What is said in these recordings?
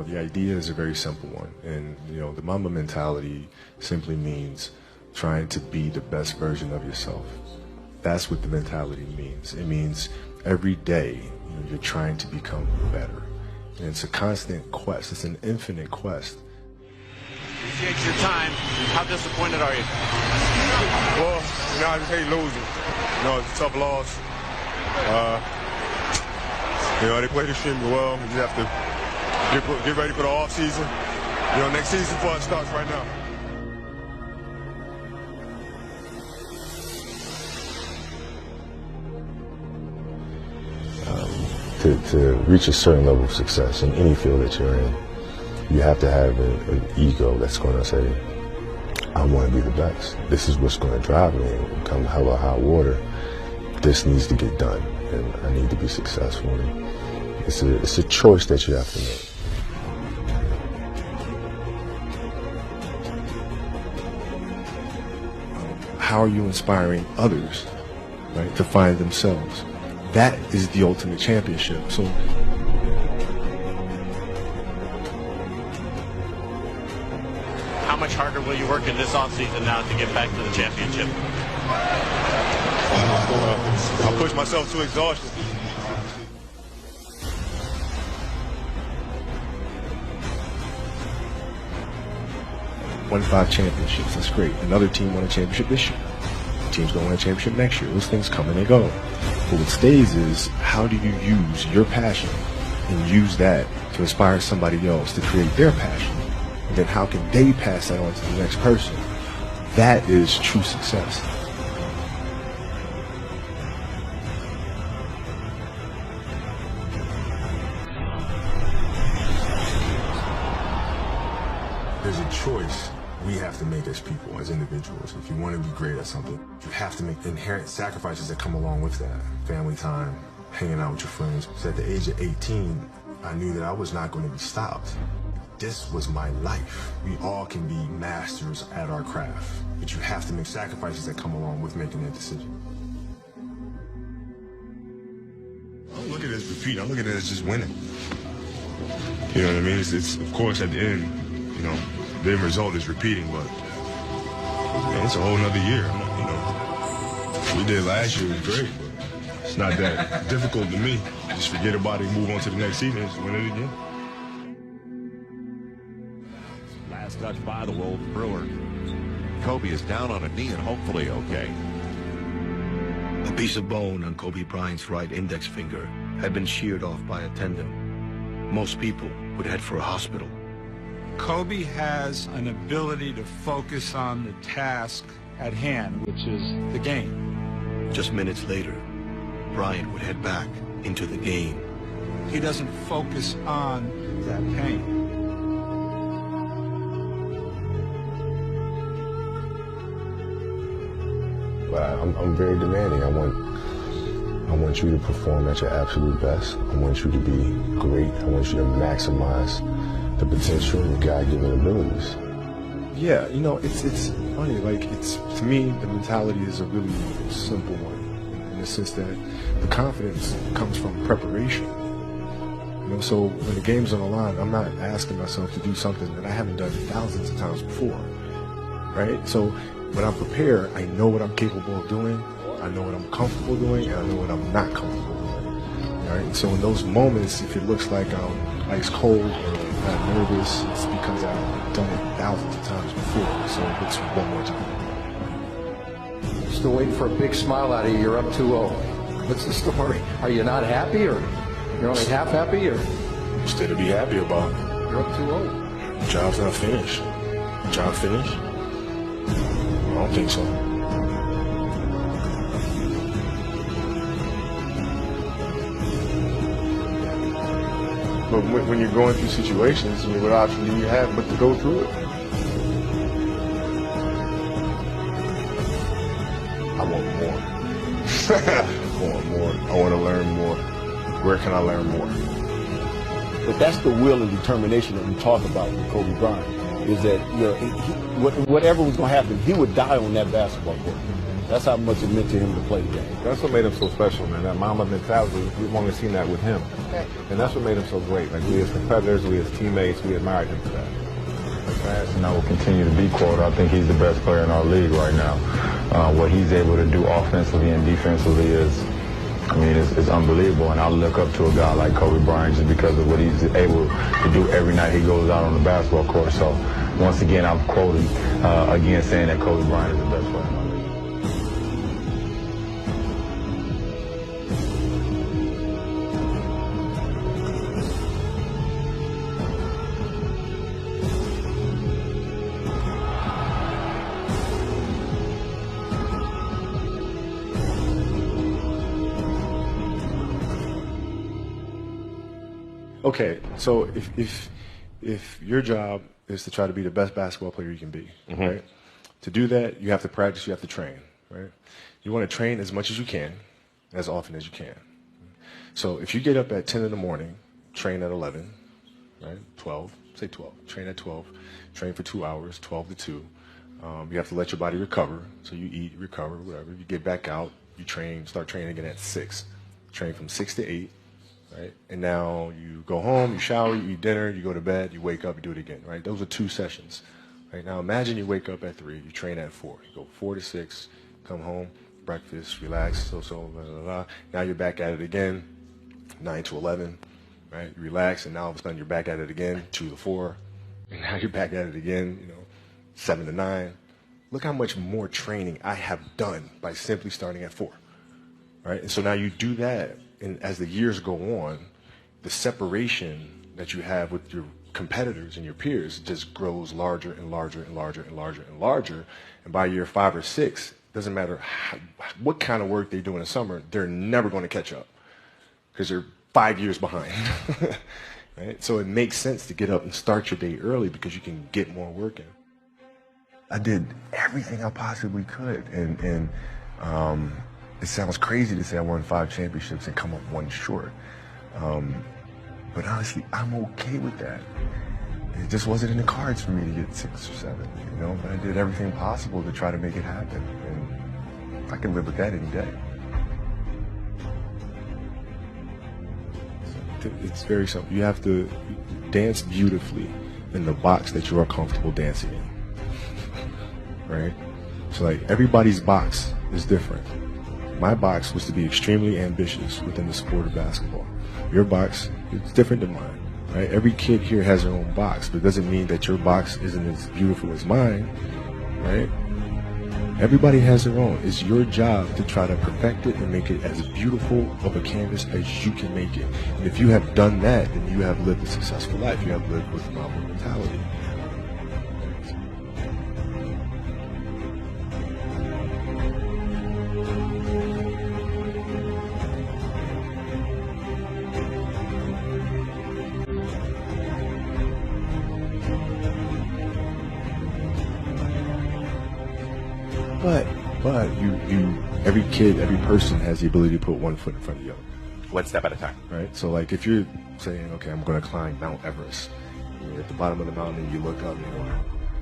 the idea is a very simple one, and the Mamba mentality simply means trying to be the best version of yourself. That's what the mentality means. It means every day you're trying to become better, and it's a constant quest. It's an infinite quest. Appreciate your time. How disappointed are you? Well, I just hate losing. It's a tough loss. They played extremely well. We just have to get ready for the off season. Next season for us starts right now. To reach a certain level of success in any field that you're in, you have to have an ego that's going to say, I want to be the best. This is what's going to drive me. Come hell or high water, this needs to get done, and I need to be successful. And it's a choice that you have to make. How are you inspiring others, right, to find themselves? That is the ultimate championship. So how much harder will you work in this offseason now to get back to the championship? I'll push myself to exhaustion. Won 5 championships, that's great. Another team won a championship this year. Teams don't win a championship next year. Those things come and they go. But what stays is, how do you use your passion and use that to inspire somebody else to create their passion? And then how can they pass that on to the next person? That is true success. There's a choice we have to make as people, as individuals. If you want to be great at something, you have to make inherent sacrifices that come along with that. Family time, hanging out with your friends. So at the age of 18, I knew that I was not going to be stopped. This was my life. We all can be masters at our craft, but you have to make sacrifices that come along with making that decision. I don't look at it as defeat. I look at it as just winning. You know what I mean? It's of course at the end, the end result is repeating, but it's a whole nother year. What we did last year was great, but it's not that difficult to me. Just forget about it, move on to the next season, and just win it again. Last touch by the Wolf Brewer. Kobe is down on a knee and hopefully okay. A piece of bone on Kobe Bryant's right index finger had been sheared off by a tendon. Most people would head for a hospital. Kobe has an ability to focus on the task at hand, which is the game. Just minutes later, Bryant would head back into the game. He doesn't focus on that pain. But I'm very demanding. I want you to perform at your absolute best. I want you to be great. I want you to maximize the potential and God-given abilities. Yeah, it's funny. To me, the mentality is a really simple one, in the sense that the confidence comes from preparation. So when the game's on the line, I'm not asking myself to do something that I haven't done thousands of times before, right? So when I'm prepared, I know what I'm capable of doing, I know what I'm comfortable doing, and I know what I'm not comfortable doing, right? And so in those moments, if it looks like I'm ice cold or I'm nervous, it's because I've done it thousands of times before, so it's one more time. Still waiting for a big smile out of you. You're up 2-0. What's the story? Are you not happy, or you're only half happy, or? Instead to be happy about. You're up 2-0. The job's not finished. The job finished? I don't think so. But when you're going through situations, what option do you have but to go through it? I want more. I want more. I want to learn more. Where can I learn more? But that's the will and determination that we talk about with Kobe Bryant, is that whatever was going to happen, he would die on that basketball court. That's how much it meant to him to play the game. That's what made him so special, man. That Mamba mentality, we've only seen that with him. Right. And that's what made him so great. Like, we as competitors, we as teammates, we admired him for that. And I will continue to be quoted. I think he's the best player in our league right now. What he's able to do offensively and defensively is, I mean, it's unbelievable. And I look up to a guy like Kobe Bryant just because of what he's able to do every night he goes out on the basketball court. So once again, I'm quoted again saying that Kobe Bryant is the best player in our league. Okay, so if your job is to try to be the best basketball player you can be, right? To do that, you have to practice, you have to train, right? You want to train as much as you can, as often as you can. So if you get up at 10 in the morning, train at 11, right? 12, say 12, train at 12, train for 2 hours, 12 to 2. You have to let your body recover. So you eat, recover, whatever. You get back out, you train, start training again at 6. Train from 6 to 8. Right? And now you go home, you shower, you eat dinner, you go to bed, you wake up, you do it again, right? Those are 2 sessions. Right? Now imagine you wake up at 3, you train at 4. You go 4 to 6, come home, breakfast, relax, blah, blah, blah. Now you're back at it again, 9 to 11, right? You relax, and now all of a sudden you're back at it again, 2 to 4, and now you're back at it again, 7 to 9. Look how much more training I have done by simply starting at 4, right? And so now you do that. And as the years go on, the separation that you have with your competitors and your peers just grows larger and larger and larger and larger and larger. And by year 5 or 6, doesn't matter what kind of work they do in the summer, they're never going to catch up because they're 5 years behind. Right? So it makes sense to get up and start your day early because you can get more work in. I did everything I possibly could, and it sounds crazy to say I won 5 championships and come up 1 short. But honestly, I'm okay with that. It just wasn't in the cards for me to get 6 or 7, but I did everything possible to try to make it happen. And I can live with that any day. It's very simple. You have to dance beautifully in the box that you are comfortable dancing in. Right? So like everybody's box is different. My box was to be extremely ambitious within the sport of basketball. Your box is different than mine, right? Every kid here has their own box, but it doesn't mean that your box isn't as beautiful as mine, right? Everybody has their own. It's your job to try to perfect it and make it as beautiful of a canvas as you can make it. And if you have done that, then you have lived a successful life. You have lived with the Mamba mentality. But every kid, every person has the ability to put 1 foot in front of the other. 1 step at a time. Right? So like if you're saying, okay, I'm going to climb Mount Everest, you're at the bottom of the mountain and you look up and you go,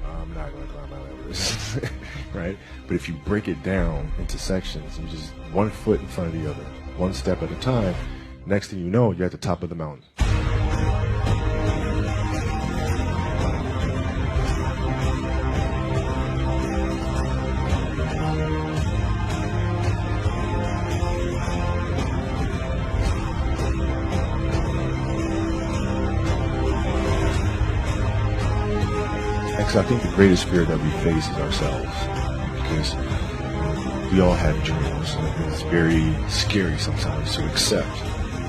I'm not going to climb Mount Everest. Right? But if you break it down into sections, you just 1 foot in front of the other, 1 step at a time, next thing you know, you're at the top of the mountain. Because I think the greatest fear that we face is ourselves, because we all have dreams, and it's very scary sometimes to accept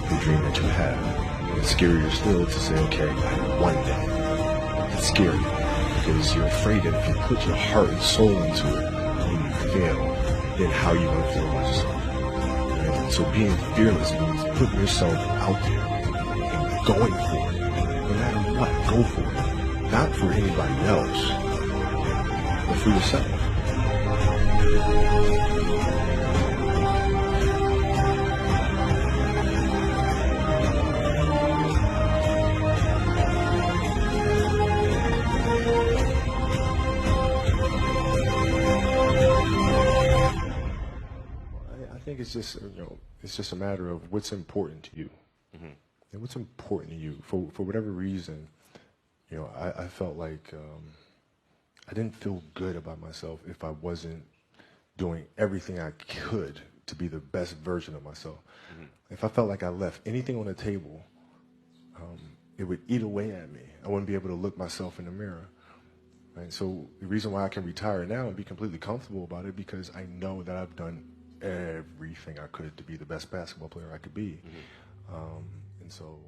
the dream that you have. It's scarier still to say, okay, I have one day. It's scary because you're afraid that if you put your heart and soul into it and you fail, then how are you going to feel about yourself? And so being fearless means putting yourself out there and going for it. No matter what, go for it. Not for anybody else, but for yourself. think it's just it's just a matter of what's important to you, and what's important to you. For whatever reason, I felt like I didn't feel good about myself if I wasn't doing everything I could to be the best version of myself. If I felt like I left anything on the table, it would eat away at me. I wouldn't be able to look myself in the mirror. Right? So the reason why I can retire now and be completely comfortable about it, because I know that I've done everything I could to be the best basketball player I could be. And so